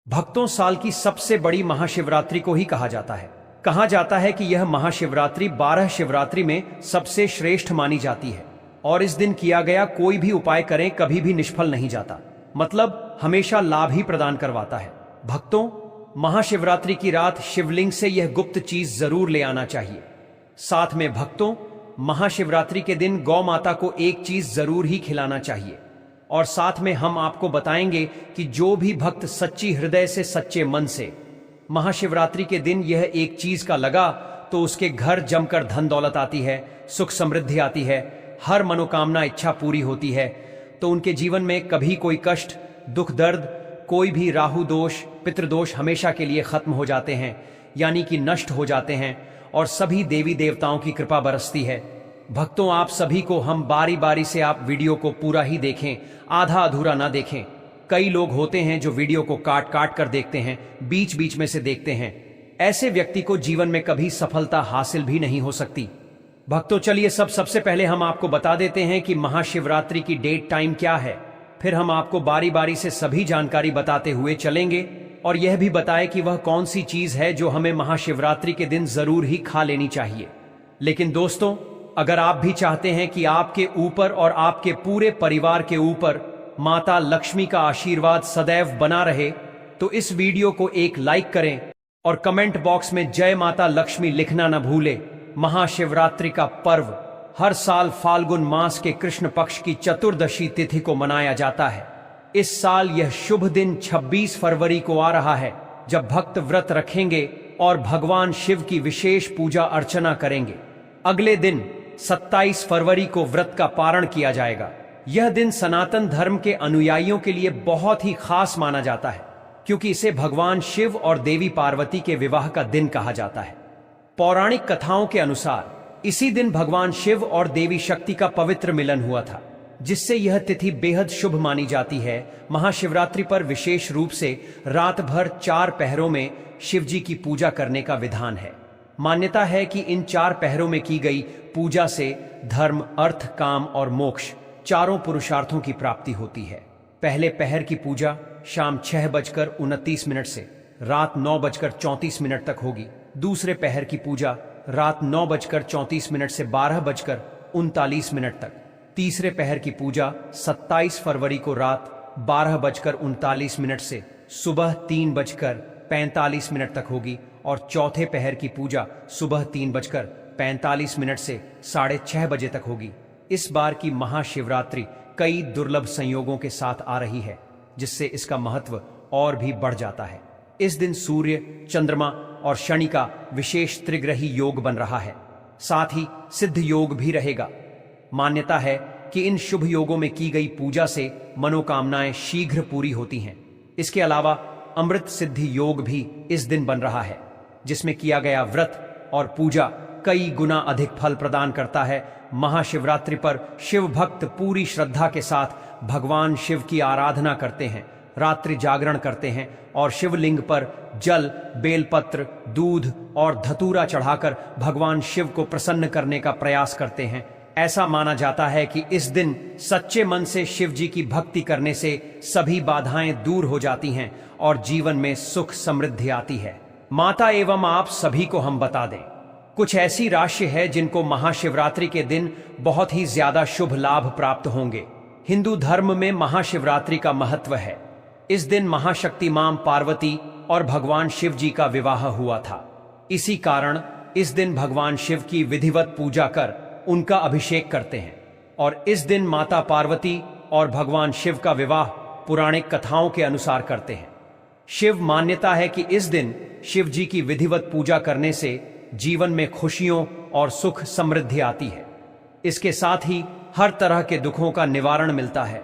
भक्तों, साल की सबसे बड़ी महाशिवरात्रि को ही कहा जाता है। कहा जाता है कि यह महाशिवरात्रि 12 शिवरात्रि में सबसे श्रेष्ठ मानी जाती है और इस दिन किया गया कोई भी उपाय करें कभी भी निष्फल नहीं जाता, मतलब हमेशा लाभ ही प्रदान करवाता है। भक्तों, महाशिवरात्रि की रात शिवलिंग से यह गुप्त चीज जरूर ले आना चाहिए। साथ में भक्तों, महाशिवरात्रि के दिन गौ माता को एक चीज जरूर ही खिलाना चाहिए और साथ में हम आपको बताएंगे कि जो भी भक्त सच्ची हृदय से, सच्चे मन से महाशिवरात्रि के दिन यह एक चीज का लगा तो उसके घर जमकर धन दौलत आती है, सुख समृद्धि आती है, हर मनोकामना इच्छा पूरी होती है, तो उनके जीवन में कभी कोई कष्ट, दुख, दर्द, कोई भी राहु दोष, पितृदोष हमेशा के लिए खत्म हो जाते हैं, यानी कि नष्ट हो जाते हैं और सभी देवी देवताओं की कृपा बरसती है। भक्तों, आप सभी को हम बारी बारी से आप वीडियो को पूरा ही देखें, आधा अधूरा ना देखें। कई लोग होते हैं जो वीडियो को काट काट कर देखते हैं, बीच बीच में से देखते हैं। ऐसे व्यक्ति को जीवन में कभी सफलता हासिल भी नहीं हो सकती। भक्तों, चलिए सबसे पहले हम आपको बता देते हैं कि महाशिवरात्रि की डेट टाइम क्या है, फिर हम आपको बारी बारी से सभी जानकारी बताते हुए चलेंगे और यह भी बताएं कि वह कौन सी चीज है जो हमें महाशिवरात्रि के दिन जरूर ही खा लेनी चाहिए। लेकिन दोस्तों, अगर आप भी चाहते हैं कि आपके ऊपर और आपके पूरे परिवार के ऊपर माता लक्ष्मी का आशीर्वाद सदैव बना रहे, तो इस वीडियो को एक लाइक करें और कमेंट बॉक्स में जय माता लक्ष्मी लिखना न भूलें। महाशिवरात्रि का पर्व हर साल फाल्गुन मास के कृष्ण पक्ष की चतुर्दशी तिथि को मनाया जाता है। इस साल यह शुभ दिन 26 फरवरी को आ रहा है, जब भक्त व्रत रखेंगे और भगवान शिव की विशेष पूजा अर्चना करेंगे। अगले दिन 27 फरवरी को व्रत का पारण किया जाएगा। यह दिन सनातन धर्म के अनुयायियों के लिए बहुत ही खास माना जाता है, क्योंकि इसे भगवान शिव और देवी पार्वती के विवाह का दिन कहा जाता है। पौराणिक कथाओं के अनुसार इसी दिन भगवान शिव और देवी शक्ति का पवित्र मिलन हुआ था, जिससे यह तिथि बेहद शुभ मानी जाती है। महाशिवरात्रि पर विशेष रूप से रात भर 4 पहरों में शिव जी की पूजा करने का विधान है। मान्यता है कि इन 4 पहरों में की गई पूजा से धर्म, अर्थ, काम और मोक्ष चारों पुरुषार्थों की प्राप्ति होती है। पहले पहर की पूजा शाम 6:29 से रात 9:34 तक होगी। दूसरे पहर की पूजा रात 9:34 से 12:39 तक। तीसरे पहर की पूजा 27 फरवरी को रात 12:39 से सुबह 3:45 तक होगी और चौथे पहर की पूजा सुबह 3:45 से 6:30 बजे तक होगी। इस बार की महाशिवरात्रि कई दुर्लभ संयोगों के साथ आ रही है, जिससे इसका महत्व और भी बढ़ जाता है। इस दिन सूर्य, चंद्रमा और शनि का विशेष त्रिग्रही योग बन रहा है, साथ ही सिद्ध योग भी रहेगा। मान्यता है कि इन शुभ योगों में की गई पूजा से मनोकामनाएं शीघ्र पूरी होती हैं। इसके अलावा अमृत सिद्धि योग भी इस दिन बन रहा है, जिसमें किया गया व्रत और पूजा कई गुना अधिक फल प्रदान करता है। महाशिवरात्रि पर शिव भक्त पूरी श्रद्धा के साथ भगवान शिव की आराधना करते हैं, रात्रि जागरण करते हैं और शिवलिंग पर जल, बेलपत्र, दूध और धतूरा चढ़ाकर भगवान शिव को प्रसन्न करने का प्रयास करते हैं। ऐसा माना जाता है कि इस दिन सच्चे मन से शिव जी की भक्ति करने से सभी बाधाएं दूर हो जाती हैं और जीवन में सुख समृद्धि आती है। माता एवं आप सभी को हम बता दें, कुछ ऐसी राशि है जिनको महाशिवरात्रि के दिन बहुत ही ज्यादा शुभ लाभ प्राप्त होंगे। हिंदू धर्म में महाशिवरात्रि का महत्व है। इस दिन महाशक्ति मां पार्वती और भगवान शिव जी का विवाह हुआ था। इसी कारण इस दिन भगवान शिव की विधिवत पूजा कर उनका अभिषेक करते हैं और इस दिन माता पार्वती और भगवान शिव का विवाह पुराणिक कथाओं के अनुसार करते हैं। शिव मान्यता है कि इस दिन शिव जी की विधिवत पूजा करने से जीवन में खुशियों और सुख समृद्धि आती है। इसके साथ ही हर तरह के दुखों का निवारण मिलता है।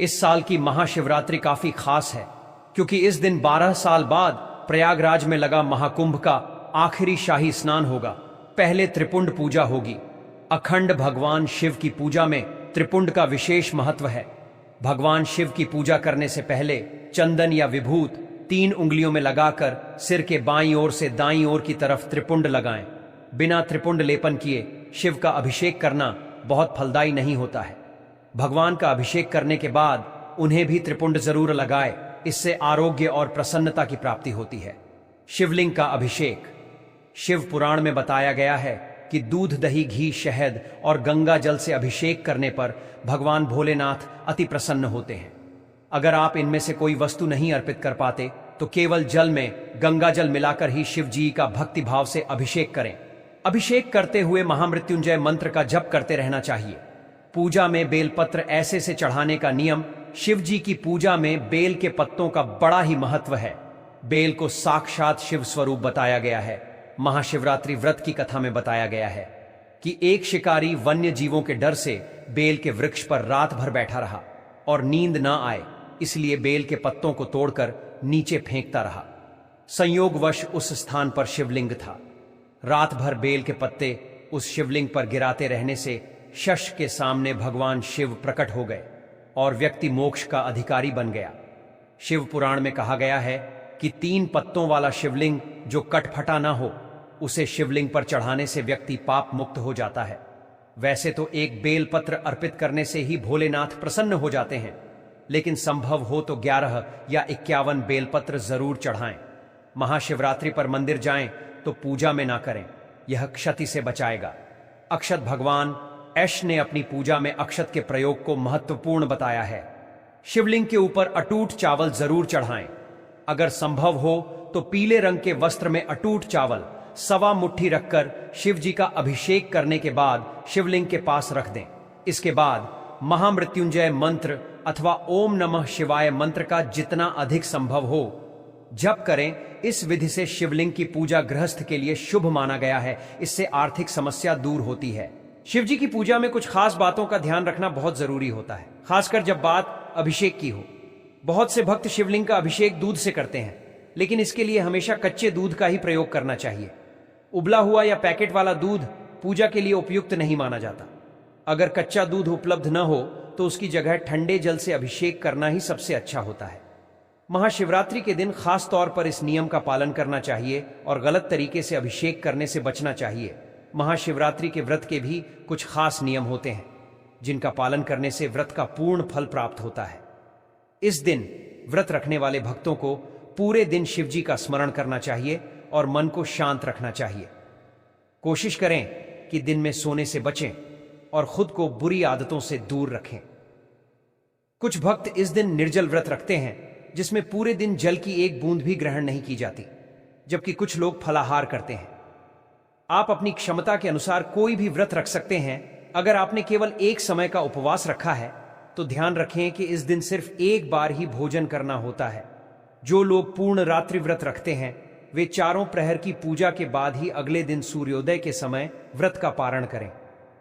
इस साल की महाशिवरात्रि काफी खास है, क्योंकि इस दिन 12 साल बाद प्रयागराज में लगा महाकुंभ का आखिरी शाही स्नान होगा। पहले त्रिपुंड पूजा होगी। अखंड भगवान शिव की पूजा में त्रिपुंड का विशेष महत्व है। भगवान शिव की पूजा करने से पहले चंदन या विभूत 3 उंगलियों में लगाकर सिर के बाईं ओर से दाईं ओर की तरफ त्रिपुंड लगाएं। बिना त्रिपुंड लेपन किए शिव का अभिषेक करना बहुत फलदायी नहीं होता है। भगवान का अभिषेक करने के बाद उन्हें भी त्रिपुंड जरूर लगाए इससे आरोग्य और प्रसन्नता की प्राप्ति होती है। शिवलिंग का अभिषेक। शिव पुराण में बताया गया है कि दूध, दही, घी, शहद और गंगा जल से अभिषेक करने पर भगवान भोलेनाथ अति प्रसन्न होते हैं। अगर आप इनमें से कोई वस्तु नहीं अर्पित कर पाते तो केवल जल में गंगा जल मिलाकर ही शिव जी का भक्ति भाव से अभिषेक करें। अभिषेक करते हुए महामृत्युंजय मंत्र का जप करते रहना चाहिए। पूजा में बेलपत्र ऐसे से चढ़ाने का नियम। शिव जी की पूजा में बेल के पत्तों का बड़ा ही महत्व है। बेल को साक्षात शिव स्वरूप बताया गया है। महाशिवरात्रि व्रत की कथा में बताया गया है कि एक शिकारी वन्य जीवों के डर से बेल के वृक्ष पर रात भर बैठा रहा और नींद ना आए, इसलिए बेल के पत्तों को तोड़कर नीचे फेंकता रहा। संयोगवश उस स्थान पर शिवलिंग था। रात भर बेल के पत्ते उस शिवलिंग पर गिराते रहने से शश के सामने भगवान शिव प्रकट हो गए और व्यक्ति मोक्ष का अधिकारी बन गया। शिव पुराण में कहा गया है कि 3 पत्तों वाला शिवलिंग जो कटफटा ना हो, उसे शिवलिंग पर चढ़ाने से व्यक्ति पाप मुक्त हो जाता है। वैसे तो एक बेलपत्र अर्पित करने से ही भोलेनाथ प्रसन्न हो जाते हैं, लेकिन संभव हो तो 11 या 51 बेलपत्र जरूर चढ़ाएं। महाशिवरात्रि पर मंदिर जाएं तो पूजा में ना करें, यह क्षति से बचाएगा। अक्षत। भगवान ऐश ने अपनी पूजा में अक्षत के प्रयोग को महत्वपूर्ण बताया है। शिवलिंग के ऊपर अटूट चावल जरूर चढ़ाएं। अगर संभव हो तो पीले रंग के वस्त्र में अटूट चावल 1.25 मुट्ठी रखकर शिव जी का अभिषेक करने के बाद शिवलिंग के पास रख दें। इसके बाद महामृत्युंजय मंत्र अथवा ओम नमः शिवाय मंत्र का जितना अधिक संभव हो जप करें। इस विधि से शिवलिंग की पूजा गृहस्थ के लिए शुभ माना गया है। इससे आर्थिक समस्या दूर होती है। शिव जी की पूजा में कुछ खास बातों का ध्यान रखना बहुत जरूरी होता है, खासकर जब बात अभिषेक की हो। बहुत से भक्त शिवलिंग का अभिषेक दूध से करते हैं, लेकिन इसके लिए हमेशा कच्चे दूध का ही प्रयोग करना चाहिए। उबला हुआ या पैकेट वाला दूध पूजा के लिए उपयुक्त नहीं माना जाता। अगर कच्चा दूध उपलब्ध न हो तो उसकी जगह ठंडे जल से अभिषेक करना ही सबसे अच्छा होता है। महाशिवरात्रि के दिन खास तौर पर इस नियम का पालन करना चाहिए और गलत तरीके से अभिषेक करने से बचना चाहिए। महाशिवरात्रि के व्रत के भी कुछ खास नियम होते हैं जिनका पालन करने से व्रत का पूर्ण फल प्राप्त होता है। इस दिन व्रत रखने वाले भक्तों को पूरे दिन शिव जी का स्मरण करना चाहिए और मन को शांत रखना चाहिए। कोशिश करें कि दिन में सोने से बचें और खुद को बुरी आदतों से दूर रखें। कुछ भक्त इस दिन निर्जल व्रत रखते हैं जिसमें पूरे दिन जल की एक बूंद भी ग्रहण नहीं की जाती, जबकि कुछ लोग फलाहार करते हैं। आप अपनी क्षमता के अनुसार कोई भी व्रत रख सकते हैं। अगर आपने केवल एक समय का उपवास रखा है तो ध्यान रखें कि इस दिन सिर्फ एक बार ही भोजन करना होता है। जो लोग पूर्ण रात्रि व्रत रखते हैं वे चारों प्रहर की पूजा के बाद ही अगले दिन सूर्योदय के समय व्रत का पारण करें।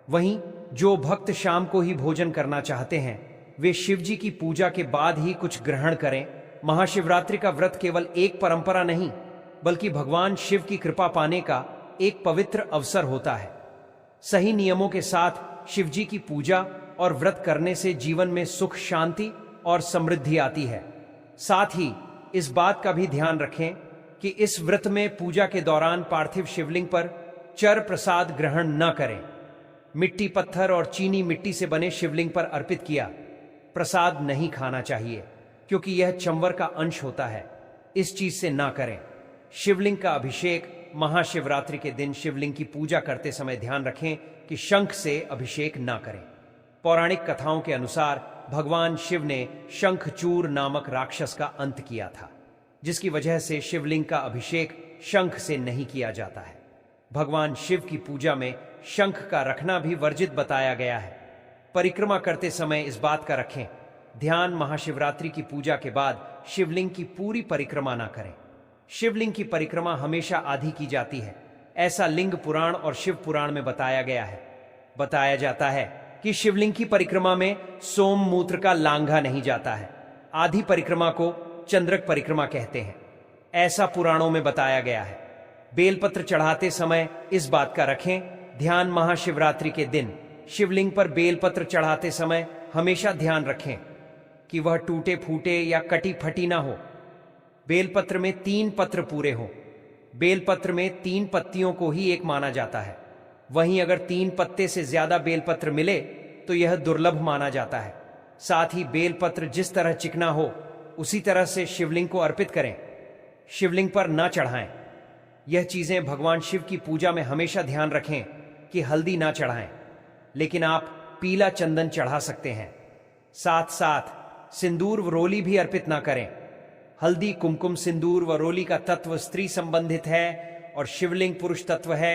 वहीं जो भक्त शाम को ही भोजन करना चाहते हैं वे शिव जी की पूजा के बाद ही कुछ ग्रहण करें। महाशिवरात्रि का व्रत केवल एक परंपरा नहीं बल्कि भगवान शिव की कृपा पाने का एक पवित्र अवसर होता है। सही नियमों के साथ शिव जी की पूजा और व्रत करने से जीवन में सुख, शांति और समृद्धि आती है। साथ ही इस बात का भी ध्यान रखें कि इस व्रत में पूजा के दौरान पार्थिव शिवलिंग पर चर प्रसाद ग्रहण न करें। मिट्टी, पत्थर और चीनी मिट्टी से बने शिवलिंग पर अर्पित किया प्रसाद नहीं खाना चाहिए क्योंकि यह चंवर का अंश होता है। इस चीज से ना करें। शिवलिंग का अभिषेक। महाशिवरात्रि के दिन शिवलिंग की पूजा करते समय ध्यान रखें कि शंख से अभिषेक ना करें। पौराणिक कथाओं के अनुसार भगवान शिव ने शंखचूर नामक राक्षस का अंत किया था, जिसकी वजह से शिवलिंग का अभिषेक शंख से नहीं किया जाता है। भगवान शिव की पूजा में शंख का रखना भी वर्जित बताया गया है। परिक्रमा करते समय इस बात का रखें ध्यान, महाशिवरात्रि की पूजा के बाद शिवलिंग की पूरी परिक्रमा ना करें। शिवलिंग की परिक्रमा हमेशा आधी की जाती है, ऐसा लिंग पुराण और शिव पुराण में बताया गया है। बताया जाता है कि शिवलिंग की परिक्रमा में सोम मूत्र का लांघा नहीं जाता है। आधी परिक्रमा को चंद्रक परिक्रमा कहते हैं, ऐसा पुराणों में बताया गया है। बेलपत्र चढ़ाते समय इस बात का रखें ध्यान, महाशिवरात्रि के दिन शिवलिंग पर बेलपत्र चढ़ाते समय हमेशा ध्यान रखें कि वह टूटे फूटे या कटी फटी ना हो। बेलपत्र में 3 पत्र पूरे हों। बेलपत्र में 3 पत्तियों को ही एक माना जाता है। वहीं अगर 3 पत्ते से ज्यादा बेलपत्र मिले तो यह दुर्लभ माना जाता है। साथ ही बेलपत्र जिस तरह चिकना हो उसी तरह से शिवलिंग को अर्पित करें, शिवलिंग पर ना चढ़ाएं। यह चीजें भगवान शिव की पूजा में हमेशा ध्यान रखें कि हल्दी ना चढ़ाएं, लेकिन आप पीला चंदन चढ़ा सकते हैं। साथ साथ सिंदूर व रोली भी अर्पित ना करें। हल्दी, कुमकुम, सिंदूर व रोली का तत्व स्त्री संबंधित है और शिवलिंग पुरुष तत्व है।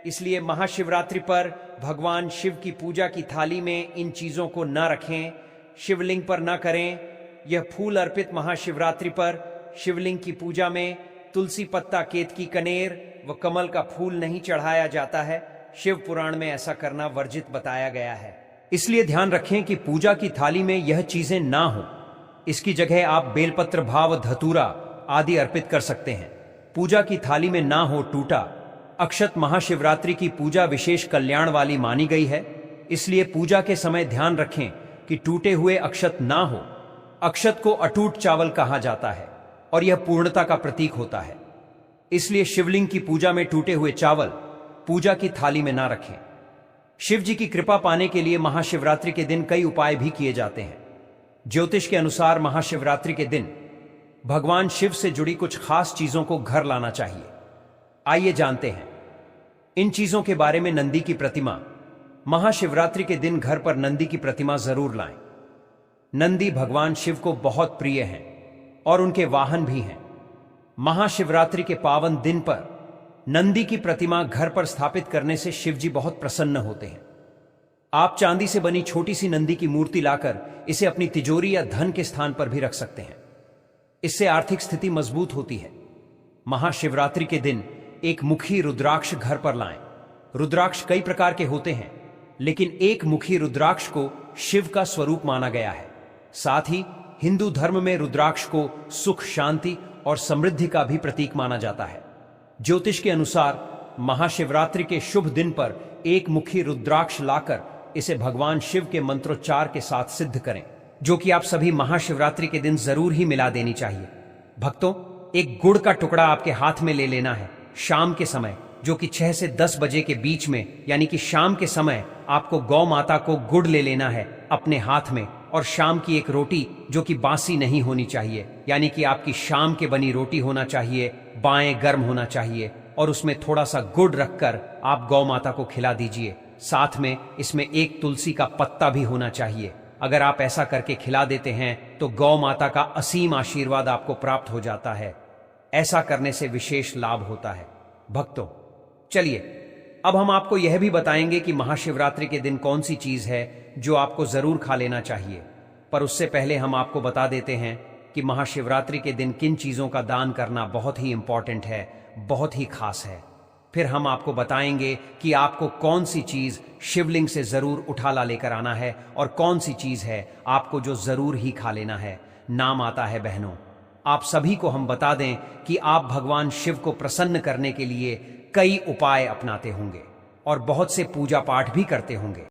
इसलिए महाशिवरात्रि पर भगवान शिव की पूजा की थाली में इन चीजों को न रखें, शिवलिंग पर न करें। यह फूल अर्पित महाशिवरात्रि पर शिवलिंग की पूजा में तुलसी पत्ता, केतकी, कनेर व कमल का फूल नहीं चढ़ाया जाता है। शिव पुराण में ऐसा करना वर्जित बताया गया है। इसलिए ध्यान रखें कि पूजा की थाली में यह चीजें ना हो। इसकी जगह आप बेलपत्र, भाव, धतूरा आदि अर्पित कर सकते हैं। पूजा की थाली में ना हो टूटा अक्षत। महाशिवरात्रि की पूजा विशेष कल्याण वाली मानी गई है, इसलिए पूजा के समय ध्यान रखें कि टूटे हुए अक्षत ना हो। अक्षत को अटूट चावल कहा जाता है और यह पूर्णता का प्रतीक होता है। इसलिए शिवलिंग की पूजा में टूटे हुए चावल पूजा की थाली में ना रखें। शिव जी की कृपा पाने के लिए महाशिवरात्रि के दिन कई उपाय भी किए जाते हैं। ज्योतिष के अनुसार महाशिवरात्रि के दिन भगवान शिव से जुड़ी कुछ खास चीजों को घर लाना चाहिए। आइए जानते हैं इन चीजों के बारे में। नंदी की प्रतिमा। महाशिवरात्रि के दिन घर पर नंदी की प्रतिमा जरूर लाएं। नंदी भगवान शिव को बहुत प्रिय हैं और उनके वाहन भी हैं। महाशिवरात्रि के पावन दिन पर नंदी की प्रतिमा घर पर स्थापित करने से शिव जी बहुत प्रसन्न होते हैं। आप चांदी से बनी छोटी सी नंदी की मूर्ति लाकर इसे अपनी तिजोरी या धन के स्थान पर भी रख सकते हैं। इससे आर्थिक स्थिति मजबूत होती है। महाशिवरात्रि के दिन एक मुखी रुद्राक्ष घर पर लाएं। रुद्राक्ष कई प्रकार के होते हैं, लेकिन एक मुखी रुद्राक्ष को शिव का स्वरूप माना गया है। साथ ही हिंदू धर्म में रुद्राक्ष को सुख, शांति और समृद्धि का भी प्रतीक माना जाता है। ज्योतिष के अनुसार महाशिवरात्रि के शुभ दिन पर एक मुखी रुद्राक्ष लाकर इसे भगवान शिव के मंत्रोच्चार के साथ सिद्ध करें, जो कि आप सभी महाशिवरात्रि के दिन जरूर ही मिला देनी चाहिए। भक्तों, एक गुड़ का टुकड़ा आपके हाथ में ले लेना है। शाम के समय, जो कि 6 से 10 बजे के बीच में, यानी कि शाम के समय आपको गौ माता को गुड़ ले लेना है अपने हाथ में। और शाम की एक रोटी जो कि बासी नहीं होनी चाहिए, यानी कि आपकी शाम के बनी रोटी होना चाहिए, बाएं गर्म होना चाहिए और उसमें थोड़ा सा गुड़ रखकर आप गौ माता को खिला दीजिए। साथ में इसमें एक तुलसी का पत्ता भी होना चाहिए। अगर आप ऐसा करके खिला देते हैं तो गौ माता का असीम आशीर्वाद आपको प्राप्त हो जाता है। ऐसा करने से विशेष लाभ होता है। भक्तों, चलिए अब हम आपको यह भी बताएंगे कि महाशिवरात्रि के दिन कौन सी चीज है जो आपको जरूर खा लेना चाहिए। पर उससे पहले हम आपको बता देते हैं कि महाशिवरात्रि के दिन किन चीजों का दान करना बहुत ही इंपॉर्टेंट है, बहुत ही खास है। फिर हम आपको बताएंगे कि आपको कौन सी चीज शिवलिंग से जरूर उठा ला लेकर आना है और कौन सी चीज है आपको जो जरूर ही खा लेना है। नाम आता है बहनों, आप सभी को हम बता दें कि आप भगवान शिव को प्रसन्न करने के लिए कई उपाय अपनाते होंगे और बहुत से पूजा पाठ भी करते होंगे।